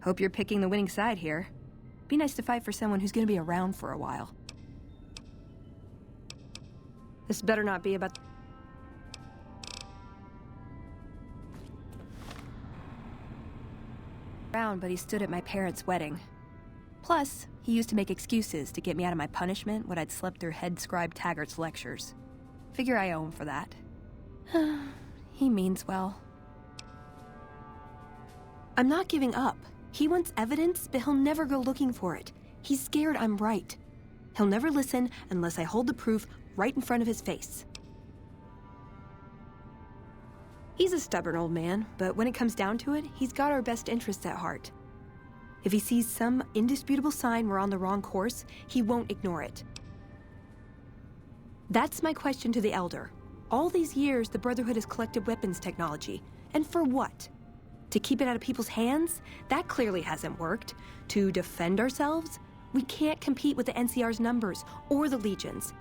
Hope you're picking the winning side here. Be nice to fight for someone who's gonna be around for a while. This better not be about... around, but he stood at my parents' wedding. Plus, he used to make excuses to get me out of my punishment when I'd slept through head scribe Taggart's lectures. Figure I owe him for that. He means well. I'm not giving up. He wants evidence, but he'll never go looking for it. He's scared I'm right. He'll never listen unless I hold the proof right in front of his face. He's a stubborn old man, but when it comes down to it, he's got our best interests at heart. If he sees some indisputable sign we're on the wrong course, he won't ignore it. That's my question to the Elder. All these years, the Brotherhood has collected weapons technology. And for what? To keep it out of people's hands? That clearly hasn't worked. To defend ourselves? We can't compete with the NCR's numbers or the Legion's.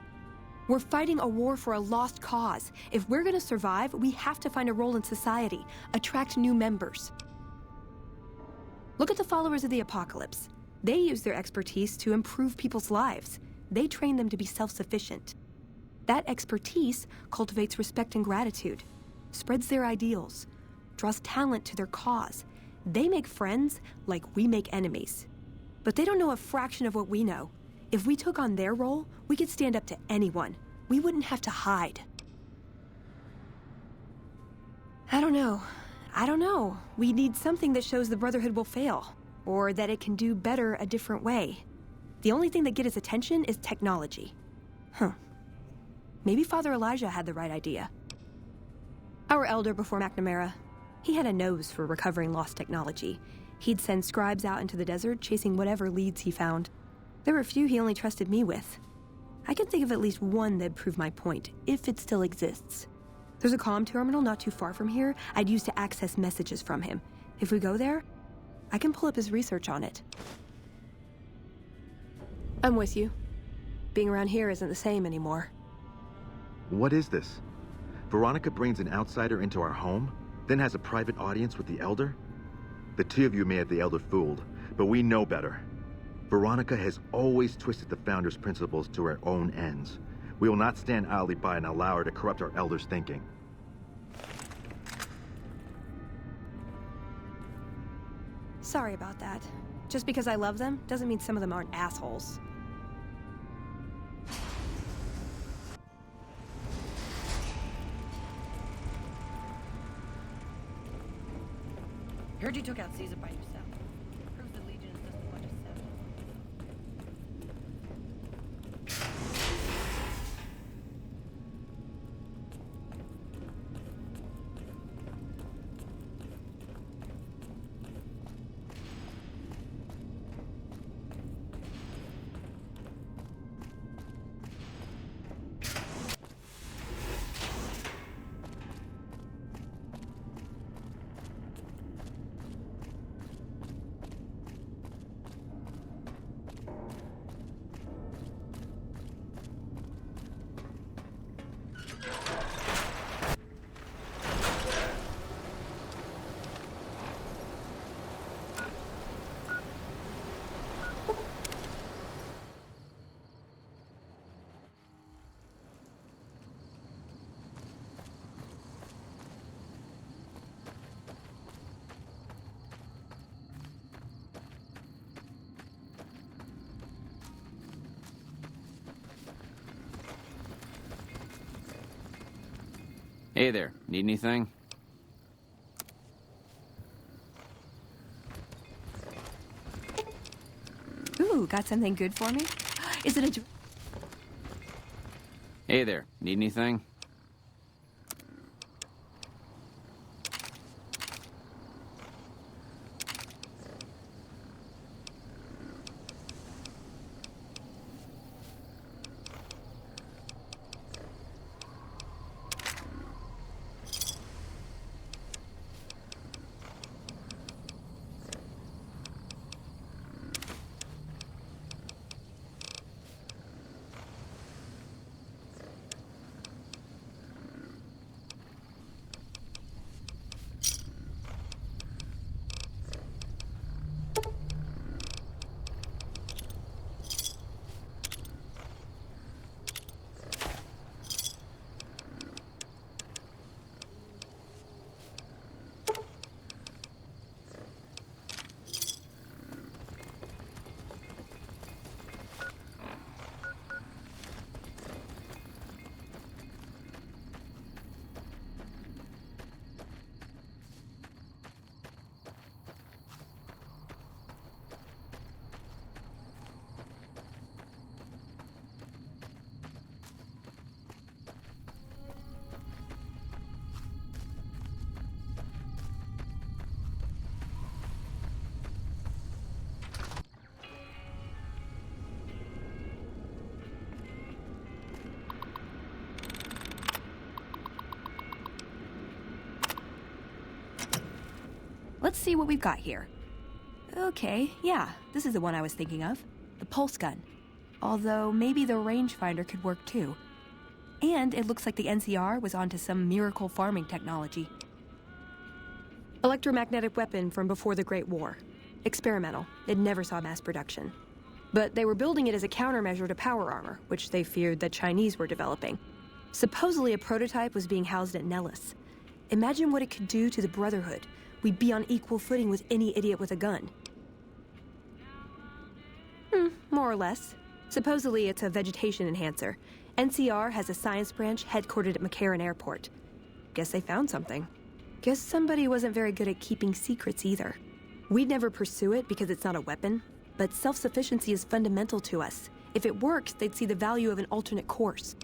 We're fighting a war for a lost cause. If we're gonna survive, we have to find a role in society, attract new members. Look at the followers of the Apocalypse. They use their expertise to improve people's lives. They train them to be self-sufficient. That expertise cultivates respect and gratitude, spreads their ideals, draws talent to their cause. They make friends like we make enemies. But they don't know a fraction of what we know. If we took on their role, we could stand up to anyone. We wouldn't have to hide. I don't know. We need something that shows the Brotherhood will fail, or that it can do better a different way. The only thing that gets his attention is technology. Maybe Father Elijah had the right idea. Our elder before McNamara, he had a nose for recovering lost technology. He'd send scribes out into the desert chasing whatever leads he found. There were a few he only trusted me with. I can think of at least one that'd prove my point, if it still exists. There's a comm terminal not too far from here I'd use to access messages from him. If we go there, I can pull up his research on it. I'm with you. Being around here isn't the same anymore. What is this? Veronica brings an outsider into our home, then has a private audience with the Elder? The two of you may have the Elder fooled, but we know better. Veronica has always twisted the Founder's principles to her own ends. We will not stand idly by and allow her to corrupt our Elder's thinking. Sorry about that. Just because I love them doesn't mean some of them aren't assholes. Heard you took out Caesar by yourself. Proves the Legion is just a bunch of sevens. Hey there, need anything? Ooh, got something good for me? Is it a... Hey there, need anything? Let's see what we've got here. Okay, yeah, this is the one I was thinking of. The pulse gun. Although maybe the rangefinder could work too. And it looks like the NCR was onto some miracle farming technology. Electromagnetic weapon from before the Great War. Experimental. It never saw mass production. But they were building it as a countermeasure to power armor, which they feared the Chinese were developing. Supposedly a prototype was being housed at Nellis. Imagine what it could do to the Brotherhood. We'd be on equal footing with any idiot with a gun. More or less. Supposedly it's a vegetation enhancer. NCR has a science branch headquartered at McCarran Airport. Guess they found something. Guess somebody wasn't very good at keeping secrets either. We'd never pursue it because it's not a weapon, but self-sufficiency is fundamental to us. If it works, they'd see the value of an alternate course.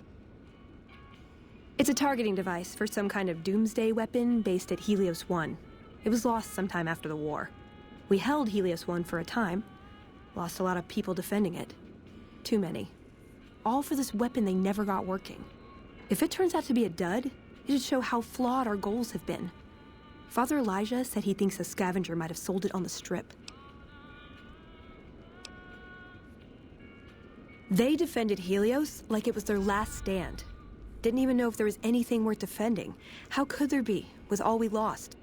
It's a targeting device for some kind of doomsday weapon based at Helios 1. It was lost sometime after the war. We held Helios 1 for a time. Lost a lot of people defending it. Too many. All for this weapon they never got working. If it turns out to be a dud, it'd show how flawed our goals have been. Father Elijah said he thinks a scavenger might have sold it on the strip. They defended Helios like it was their last stand. Didn't even know if there was anything worth defending. How could there be, with all we lost?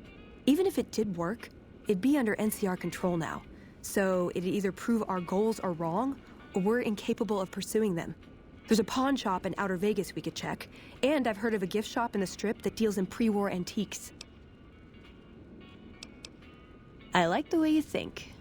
Even if it did work, it'd be under NCR control now. So it'd either prove our goals are wrong, or we're incapable of pursuing them. There's a pawn shop in Outer Vegas we could check, and I've heard of a gift shop in the Strip that deals in pre-war antiques. I like the way you think.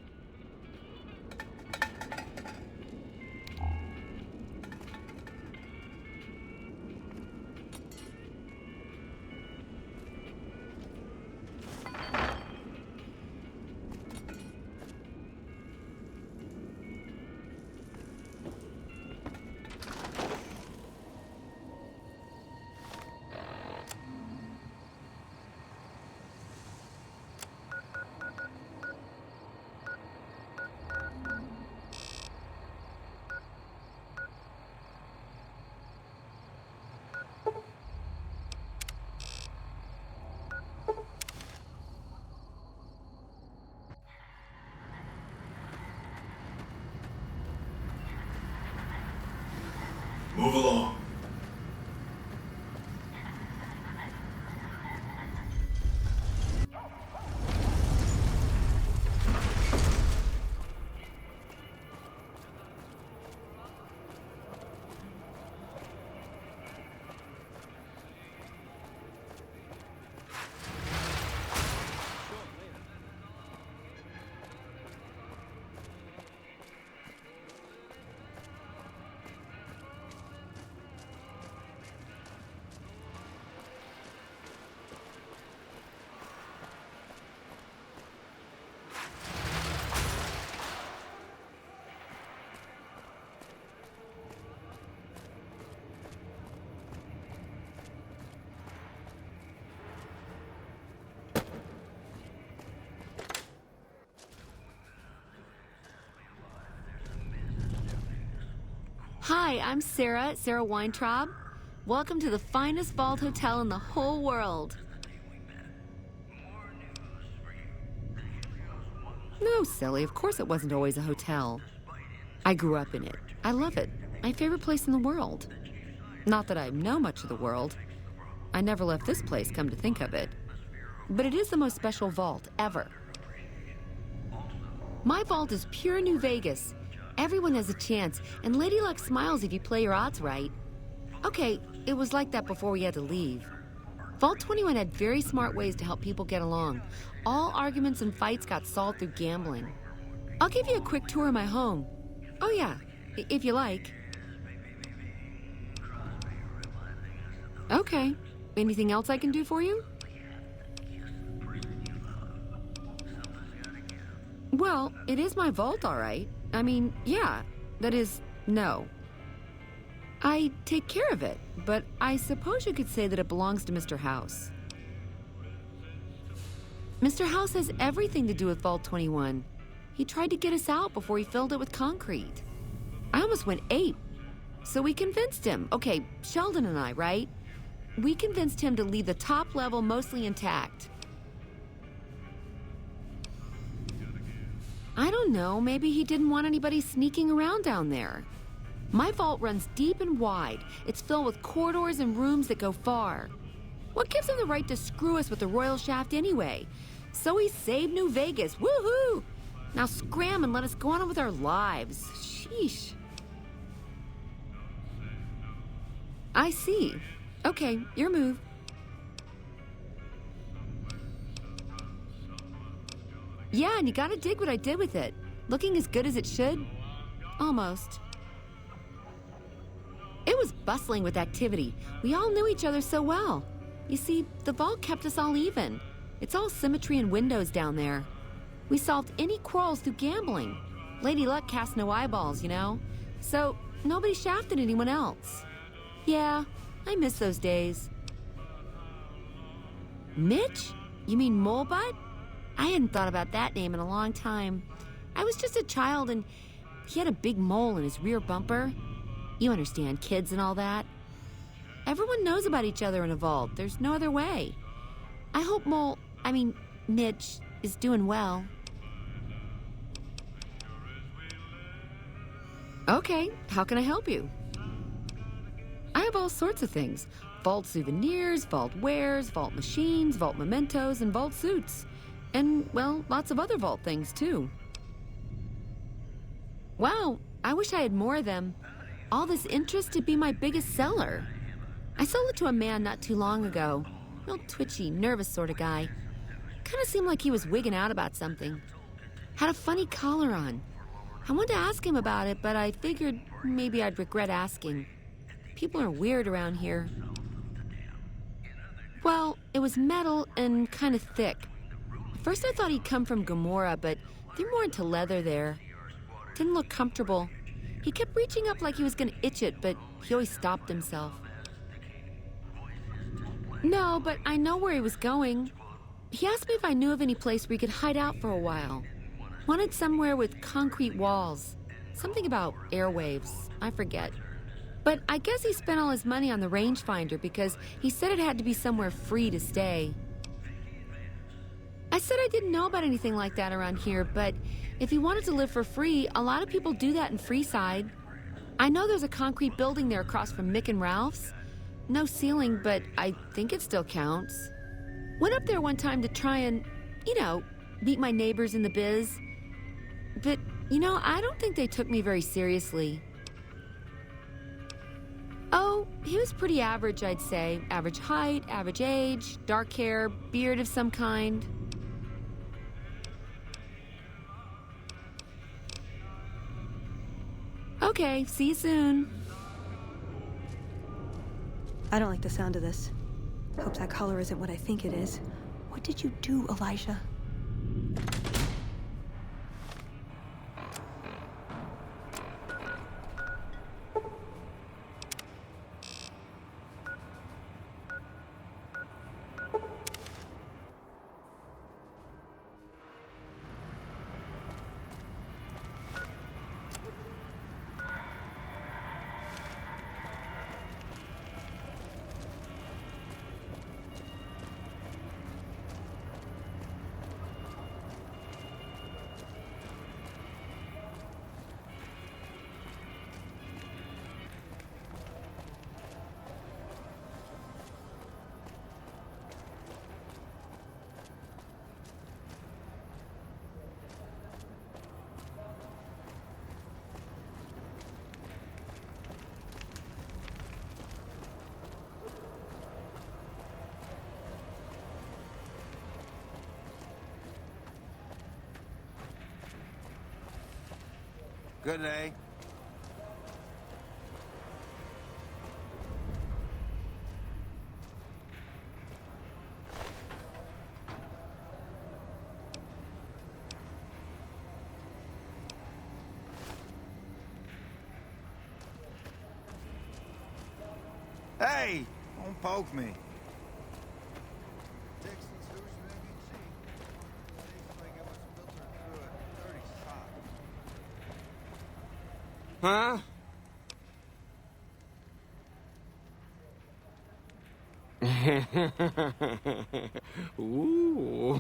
Move along. Hi, I'm Sarah Weintraub. Welcome to the finest vault hotel in the whole world. No, silly, of course it wasn't always a hotel. I grew up in it. I love it. My favorite place in the world. Not that I know much of the world. I never left this place, come to think of it. But it is the most special vault ever. My vault is pure New Vegas. Everyone has a chance, and Lady Luck smiles if you play your odds right. Okay, it was like that before we had to leave. Vault 21 had very smart ways to help people get along. All arguments and fights got solved through gambling. I'll give you a quick tour of my home. Oh yeah, if you like. Okay, anything else I can do for you? Well, it is my vault, all right. I mean, yeah, that is, no. I take care of it, but I suppose you could say that it belongs to Mr. House. Mr. House has everything to do with Vault 21. He tried to get us out before he filled it with concrete. I almost went ape. So we convinced him. Okay, Sheldon and I, right? We convinced him to leave the top level mostly intact. I don't know, maybe he didn't want anybody sneaking around down there. My vault runs deep and wide. It's filled with corridors and rooms that go far. What gives him the right to screw us with the royal shaft anyway? So he saved New Vegas, woohoo! Now scram and let us go on with our lives. Sheesh. I see. Okay, your move. Yeah, and you gotta dig what I did with it. Looking as good as it should? Almost. It was bustling with activity. We all knew each other so well. You see, the vault kept us all even. It's all symmetry and windows down there. We solved any quarrels through gambling. Lady Luck cast no eyeballs, you know? So, nobody shafted anyone else. Yeah, I miss those days. Mitch? You mean Molebutt? I hadn't thought about that name in a long time. I was just a child and he had a big mole in his rear bumper. You understand, kids and all that. Everyone knows about each other in a vault. There's no other way. I hope Mitch is doing well. Okay, how can I help you? I have all sorts of things. Vault souvenirs, vault wares, vault machines, vault mementos, and vault suits. And, well, lots of other vault things, too. Wow, I wish I had more of them. All this interest to be my biggest seller. I sold it to a man not too long ago. Real twitchy, nervous sort of guy. Kind of seemed like he was wigging out about something. Had a funny collar on. I wanted to ask him about it, but I figured maybe I'd regret asking. People are weird around here. Well, it was metal and kind of thick. At first I thought he'd come from Gomorrah, but they're more into leather there. Didn't look comfortable. He kept reaching up like he was going to itch it, but he always stopped himself. No, but I know where he was going. He asked me if I knew of any place where he could hide out for a while. Wanted somewhere with concrete walls. Something about airwaves. I forget. But I guess he spent all his money on the rangefinder because he said it had to be somewhere free to stay. I said I didn't know about anything like that around here, but if he wanted to live for free, a lot of people do that in Freeside. I know there's a concrete building there across from Mick and Ralph's. No ceiling, but I think it still counts. Went up there one time to try and, meet my neighbors in the biz. But, I don't think they took me very seriously. Oh, he was pretty average, I'd say. Average height, average age, dark hair, beard of some kind. Okay, see you soon. I don't like the sound of this. Hope that collar isn't what I think it is. What did you do, Elijah? Good day. Hey! Don't poke me. Huh? Ooh.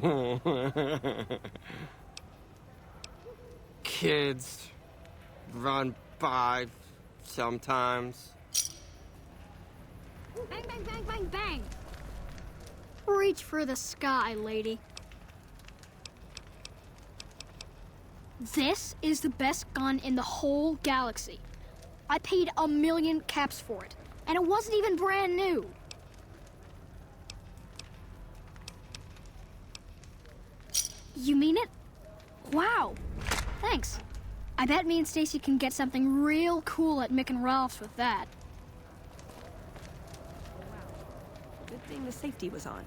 kids run by sometimes. Bang, bang, bang, bang, bang! Reach for the sky, lady. This is the best gun in the whole galaxy. I paid 1,000,000 caps for it, and it wasn't even brand new. You mean it? Wow. Thanks. I bet me and Stacy can get something real cool at Mick and Ralph's with that. Good thing the safety was on.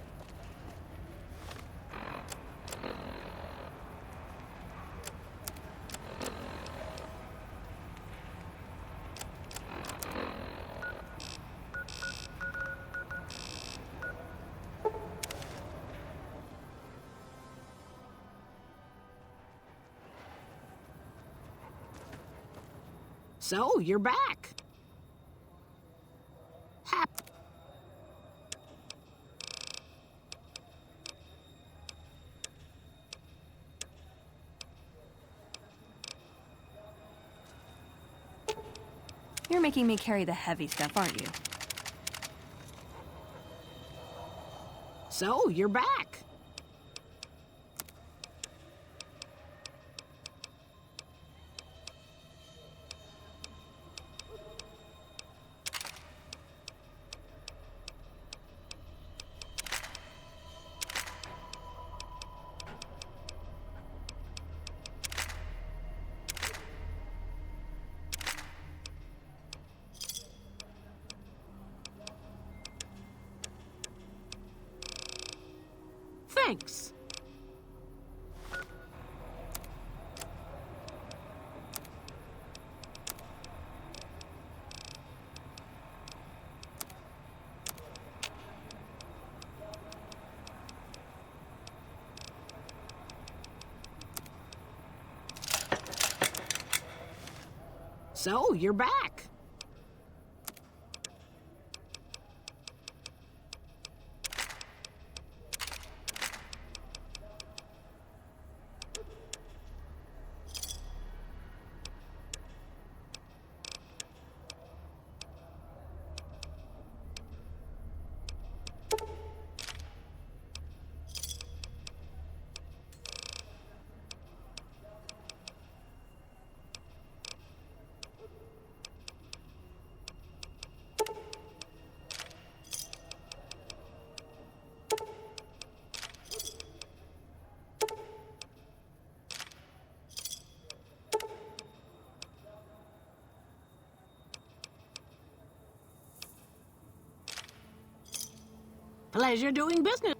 So, you're back. You're making me carry the heavy stuff, aren't you? So, you're back. Thanks. So, you're back. Pleasure doing business.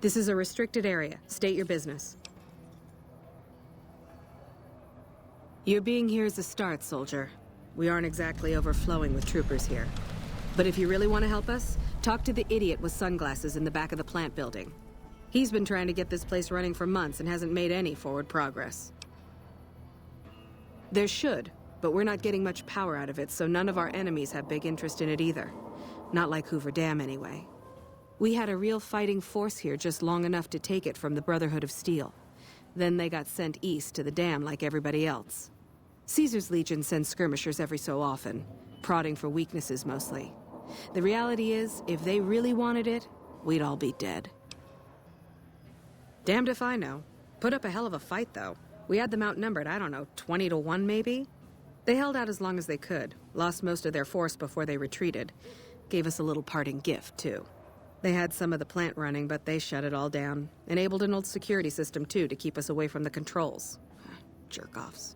This is a restricted area. State your business. Your being here is a start, soldier. We aren't exactly overflowing with troopers here. But if you really want to help us, talk to the idiot with sunglasses in the back of the plant building. He's been trying to get this place running for months and hasn't made any forward progress. There should, but we're not getting much power out of it, so none of our enemies have big interest in it either. Not like Hoover Dam, anyway. We had a real fighting force here just long enough to take it from the Brotherhood of Steel. Then they got sent east to the dam like everybody else. Caesar's Legion sends skirmishers every so often, prodding for weaknesses mostly. The reality is, if they really wanted it, we'd all be dead. Damned if I know. Put up a hell of a fight, though. We had them outnumbered, I don't know, 20 to 1 maybe? They held out as long as they could, lost most of their force before they retreated. Gave us a little parting gift, too. They had some of the plant running, but they shut it all down. Enabled an old security system, too, to keep us away from the controls. Jerk-offs.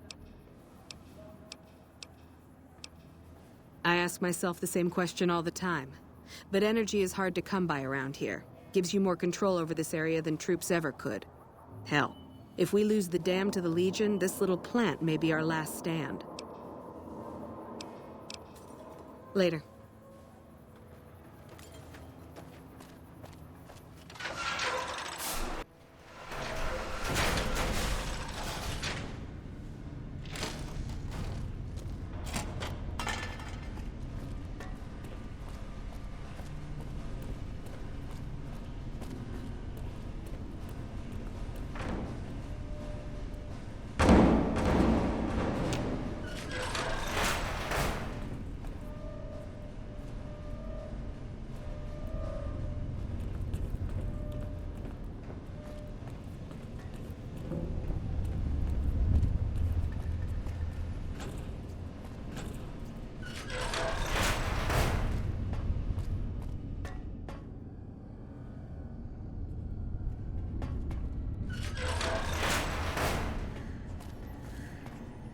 I ask myself the same question all the time. But energy is hard to come by around here. Gives you more control over this area than troops ever could. Hell, if we lose the dam to the Legion, this little plant may be our last stand. Later.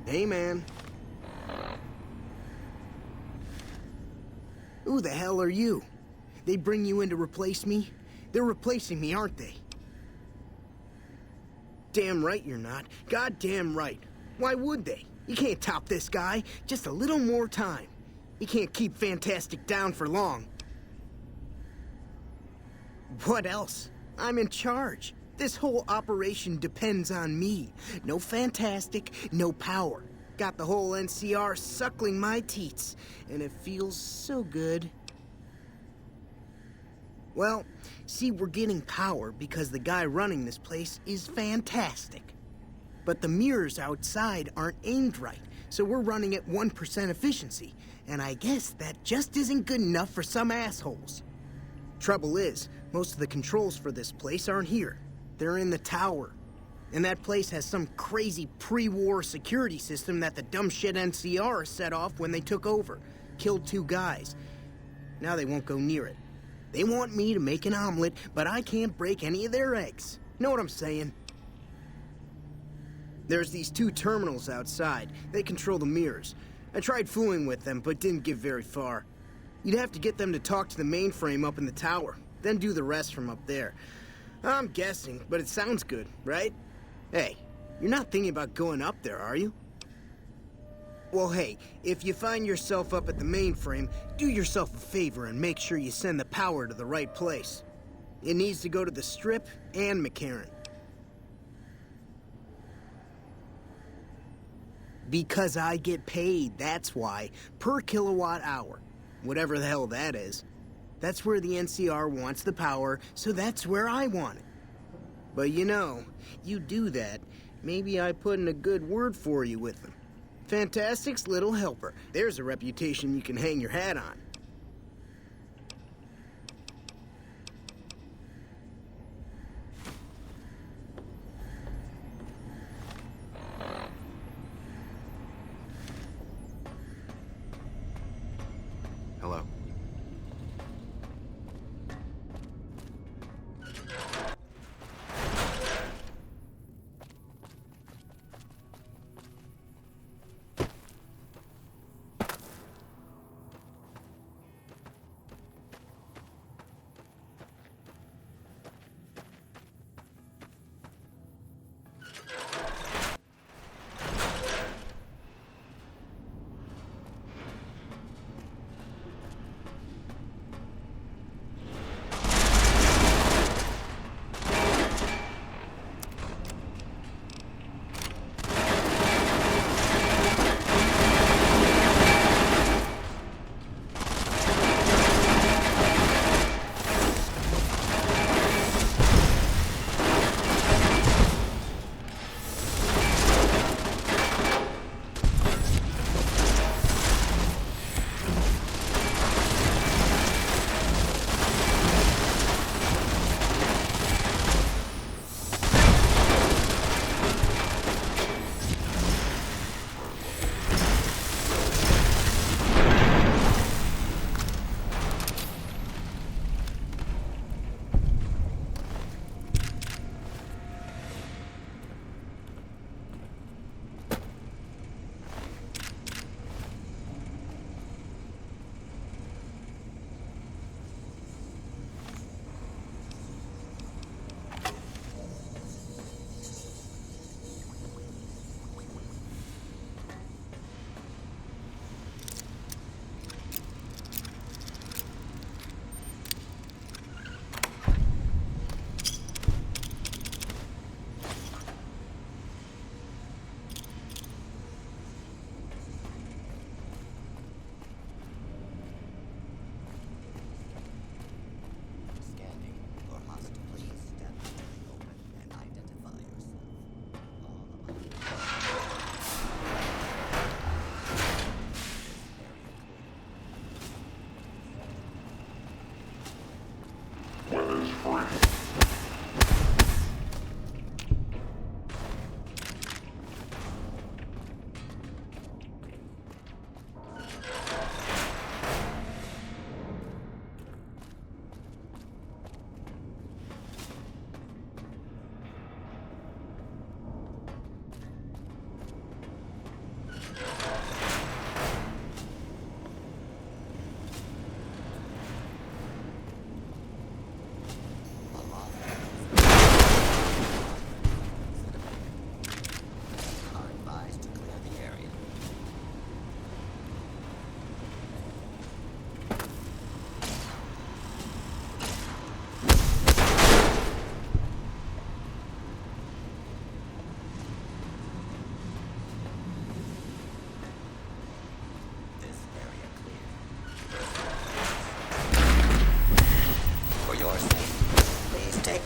Hey, man. Who the hell are you? They bring you in to replace me? They're replacing me, aren't they? Damn right you're not. Goddamn right. Why would they? You can't top this guy. Just a little more time. You can't keep Fantastic down for long. What else? I'm in charge. This whole operation depends on me. No Fantastic, no power. Got the whole NCR suckling my teats, and it feels so good. Well, see, we're getting power because the guy running this place is fantastic. But the mirrors outside aren't aimed right, so we're running at 1% efficiency, and I guess that just isn't good enough for some assholes. Trouble is, most of the controls for this place aren't here. They're in the tower. And that place has some crazy pre-war security system that the dumb shit NCR set off when they took over. Killed 2 guys. Now they won't go near it. They want me to make an omelet, but I can't break any of their eggs. Know what I'm saying? There's these 2 terminals outside. They control the mirrors. I tried fooling with them, but didn't get very far. You'd have to get them to talk to the mainframe up in the tower, then do the rest from up there. I'm guessing, but it sounds good, right? Hey, you're not thinking about going up there, are you? Well, hey, if you find yourself up at the mainframe, do yourself a favor and make sure you send the power to the right place. It needs to go to the Strip and McCarran. Because I get paid, that's why. Per kilowatt hour. Whatever the hell that is. That's where the NCR wants the power, so that's where I want it. But you know, you do that, maybe I put in a good word for you with them. Fantastic's little helper. There's a reputation you can hang your hat on. Hello.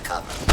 cover.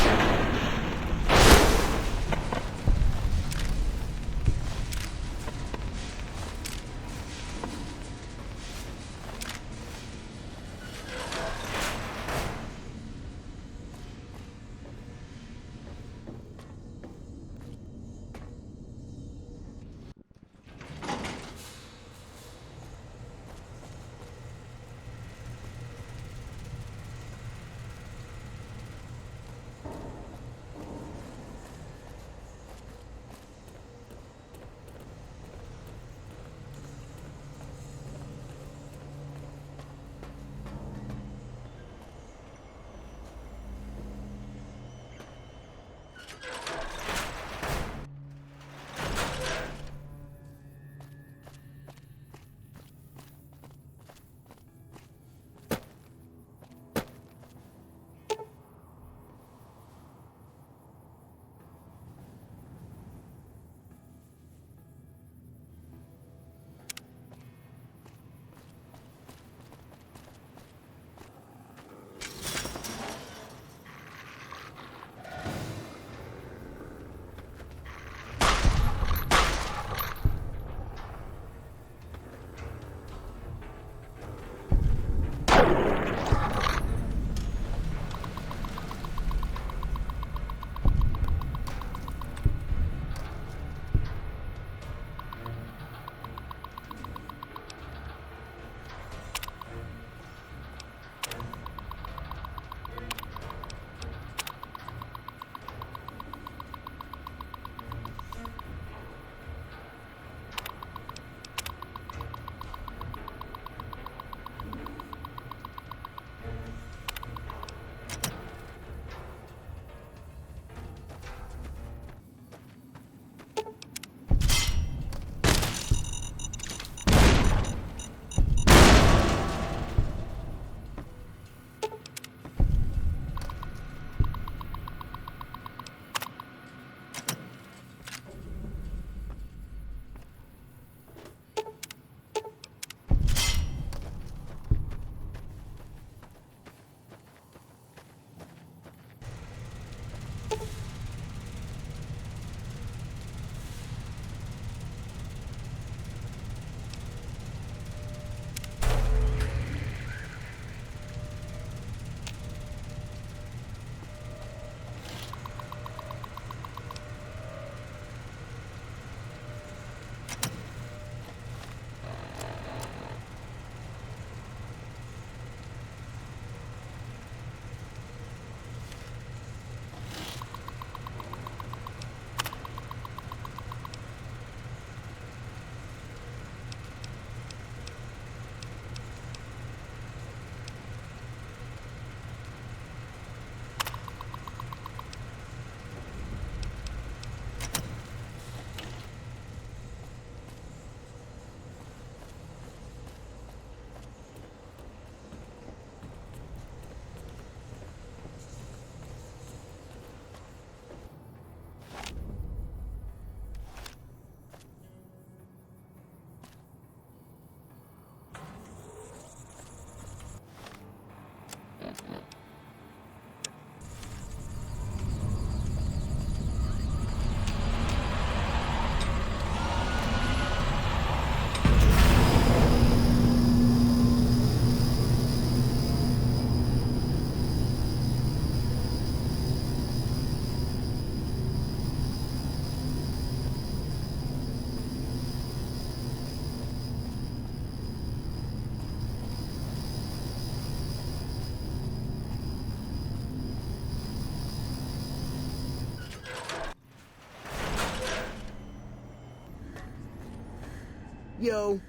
Yo.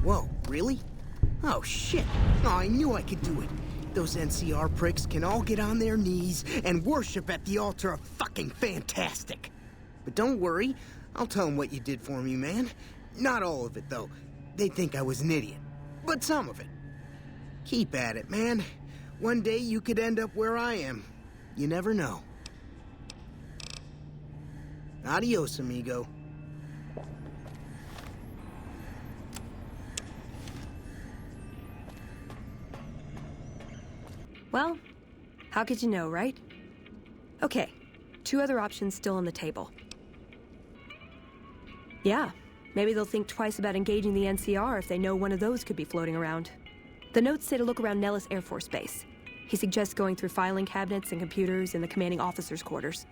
Whoa, really? Oh, shit. Oh, I knew I could do it. Those NCR pricks can all get on their knees and worship at the altar of fucking fantastic. But don't worry, I'll tell them what you did for me, man. Not all of it, though. They'd think I was an idiot. But some of it. Keep at it, man. One day you could end up where I am. You never know. Adios, amigo. Well, how could you know, right? Okay, 2 other options still on the table. Yeah, maybe they'll think twice about engaging the NCR if they know one of those could be floating around. The notes say to look around Nellis Air Force Base. He suggests going through filing cabinets and computers in the commanding officer's quarters.